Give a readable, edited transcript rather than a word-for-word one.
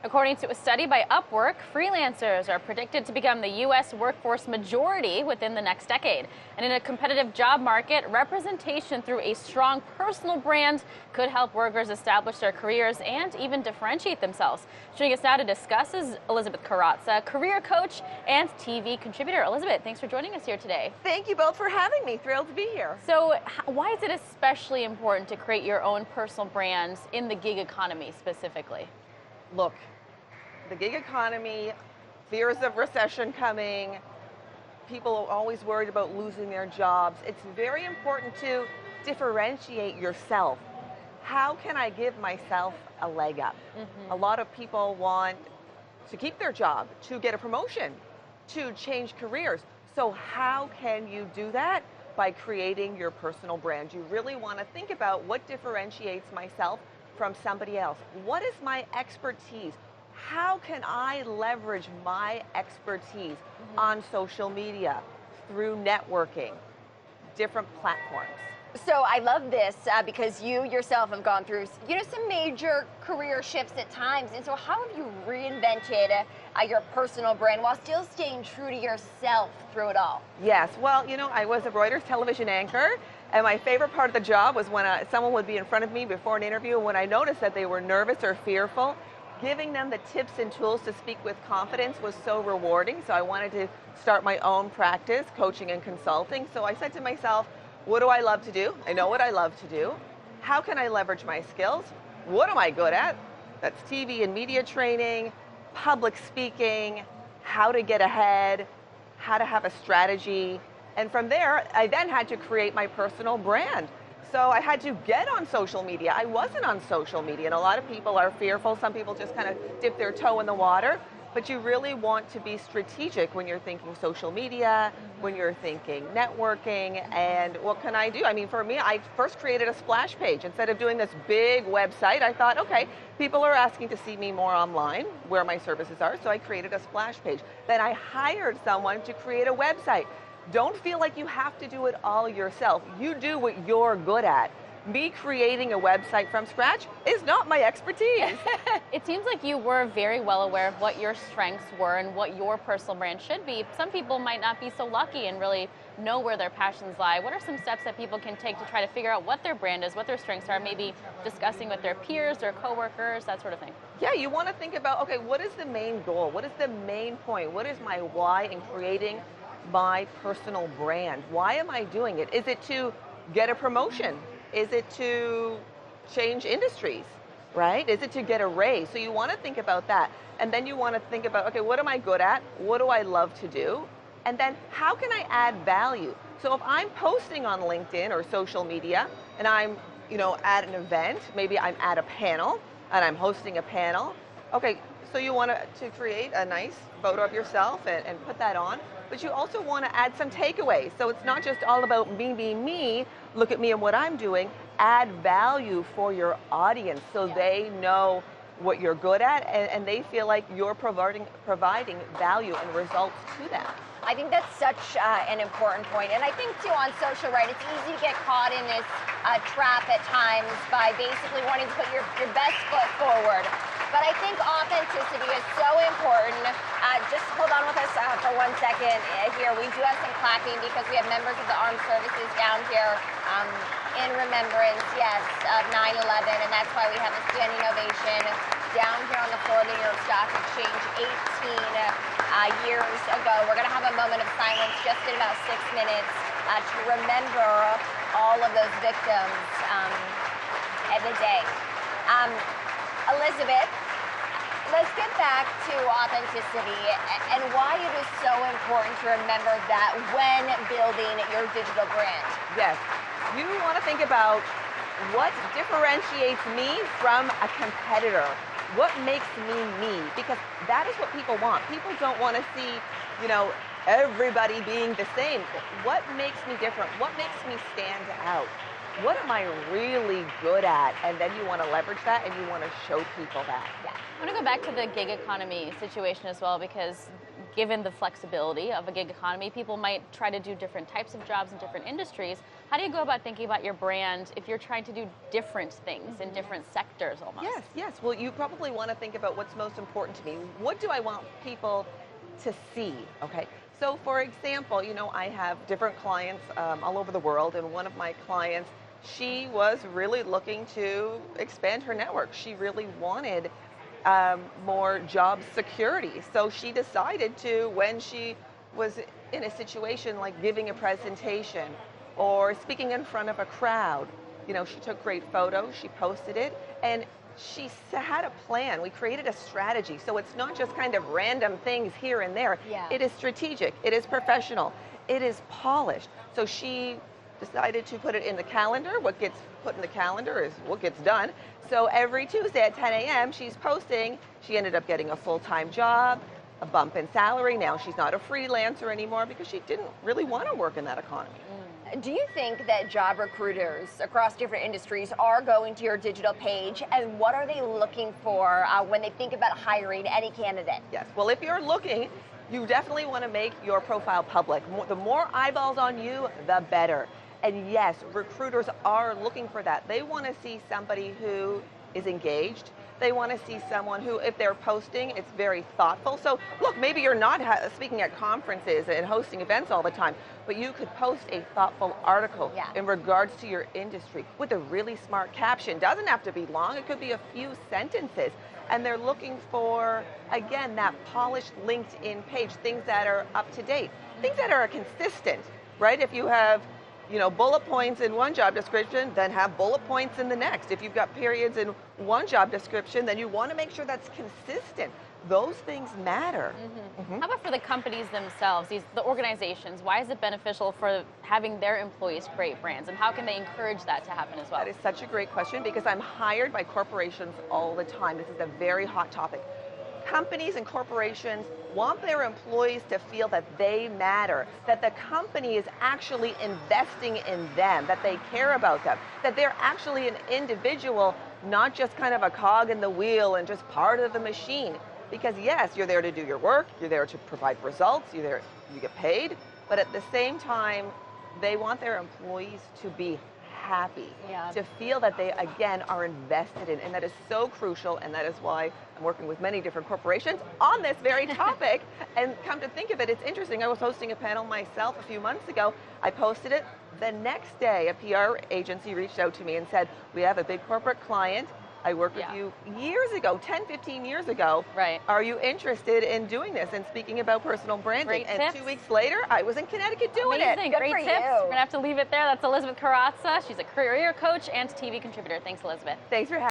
According to a study by Upwork, freelancers are predicted to become the U.S. workforce majority within the next decade. And in a competitive job market, representation through a strong personal brand could help workers establish their careers and even differentiate themselves. Joining us now to discuss is Elizabeth Koraca, career coach and TV contributor. Elizabeth, thanks for joining us here today. Thank you both for having me. Thrilled to be here. So why is it especially important to create your own personal brands in the gig economy specifically? Look, the gig economy, fears of recession coming, people are always worried about losing their jobs. It's very important to differentiate yourself. How can I give myself a leg up? A lot of people want to keep their job, to get a promotion, to change careers. So how can you do that? By creating your personal brand. You really want to think about what differentiates myself from somebody else. What is my expertise? How can I leverage my expertise on social media, through networking, different platforms? So I love this because you yourself have gone through, some major career shifts at times. And so how have you reinvented your personal brand while still staying true to yourself through it all? Yes, well, I was a Reuters television anchor, and my favorite part of the job was when someone would be in front of me before an interview, and when I noticed that they were nervous or fearful, giving them the tips and tools to speak with confidence was so rewarding. So I wanted to start my own practice, coaching and consulting. So I said to myself, what do I love to do? I know what I love to do. How can I leverage my skills? What am I good at? That's TV and media training, public speaking, how to get ahead, how to have a strategy. And from there, I then had to create my personal brand. So I had to get on social media. I wasn't on social media, and a lot of people are fearful. Some people just kind of dip their toe in the water. But you really want to be strategic when you're thinking social media, when you're thinking networking, and what can I do? I mean, for me, I first created a splash page. Instead of doing this big website, I thought, okay, people are asking to see me more online, where my services are, so I created a splash page. Then I hired someone to create a website. Don't feel like you have to do it all yourself. You do what you're good at. Me creating a website from scratch is not my expertise. It seems like you were very well aware of what your strengths were and what your personal brand should be. Some people might not be so lucky and really know where their passions lie. What are some steps that people can take to try to figure out what their brand is, what their strengths are, maybe discussing with their peers, their coworkers, that sort of thing? Yeah, you want to think about, okay, what is the main goal? What is the main point? What is my why in creating my personal brand? Why am I doing it? Is it to get a promotion? Is it to change industries, right? Is it to get a raise? So you want to think about that. And then you want to think about, okay, what am I good at? What do I love to do? And then how can I add value? So if I'm posting on LinkedIn or social media and I'm, at an event, maybe I'm at a panel and I'm hosting a panel. Okay, so you want to create a nice photo of yourself and put that on. But you also want to add some takeaways. So it's not just all about me, look at me and what I'm doing. Add value for your audience so they know what you're good at and they feel like you're providing value and results to them. I think that's such an important point. And I think, too, on social, right, it's easy to get caught in this trap at times by basically wanting to put your best foot forward. But I think authenticity is so important. Just hold on with us for 1 second here. We do have some clapping because we have members of the armed services down here in remembrance, yes, of 9/11. And that's why we have a standing ovation down here on the floor of the New York Stock Exchange 18 years ago. We're going to have a moment of silence just in about 6 minutes to remember all of those victims of the day. Elizabeth, let's get back to authenticity and why it is so important to remember that when building your digital brand. Yes, you want to think about what differentiates me from a competitor. What makes me me? Because that is what people want. People don't want to see, everybody being the same. What makes me different? What makes me stand out? What am I really good at? And then you want to leverage that and you want to show people that. Yeah. I want to go back to the gig economy situation as well, because given the flexibility of a gig economy, people might try to do different types of jobs in different industries. How do you go about thinking about your brand if you're trying to do different things in different sectors almost? Yes, yes. Well, you probably want to think about what's most important to me. What do I want people to see? Okay. So, for example, I have different clients all over the world, and one of my clients, she was really looking to expand her network. She really wanted more job security. So she decided to, when she was in a situation like giving a presentation or speaking in front of a crowd, she took great photos, she posted it, and she had a plan. We created a strategy. So it's not just kind of random things here and there. Yeah. It is strategic, it is professional, it is polished. So she decided to put it in the calendar. What gets put in the calendar is what gets done. So every Tuesday at 10 a.m. she's posting. She ended up getting a full-time job, a bump in salary. Now she's not a freelancer anymore because she didn't really want to work in that economy. Do you think that job recruiters across different industries are going to your digital page, and what are they looking for when they think about hiring any candidate? Yes, well, if you're looking, you definitely want to make your profile public. The more eyeballs on you, the better. And yes, recruiters are looking for that. They want to see somebody who is engaged. They want to see someone who, if they're posting, it's very thoughtful. So look, maybe you're not speaking at conferences and hosting events all the time, but you could post a thoughtful article in regards to your industry with a really smart caption. Doesn't have to be long. It could be a few sentences. And they're looking for, again, that polished LinkedIn page, things that are up to date, things that are consistent, right? If you have bullet points in one job description, then have bullet points in the next. If you've got periods in one job description, then you want to make sure that's consistent. Those things matter. How about for the companies themselves, the organizations? Why is it beneficial for having their employees create brands, and how can they encourage that to happen as well? That is such a great question because I'm hired by corporations all the time. This is a very hot topic. Companies and corporations want their employees to feel that they matter, that the company is actually investing in them, that they care about them, that they're actually an individual, not just kind of a cog in the wheel and just part of the machine. Because yes, you're there to do your work, you're there to provide results, you get paid, but at the same time, they want their employees to be happy, to feel that they, again, are invested in, and that is so crucial, and that is why I'm working with many different corporations on this very topic. And come to think of it, it's interesting. I was hosting a panel myself a few months ago. I posted it. The next day, a PR agency reached out to me and said, we have a big corporate client. I worked with you years ago, 10, 15 years ago. Right. Are you interested in doing this and speaking about personal branding? Great and tips. 2 weeks later, I was in Connecticut doing it. Amazing, great for tips. you. We're going to have to leave it there. That's Elizabeth Koraca. She's a career coach and TV contributor. Thanks, Elizabeth. Thanks for having me.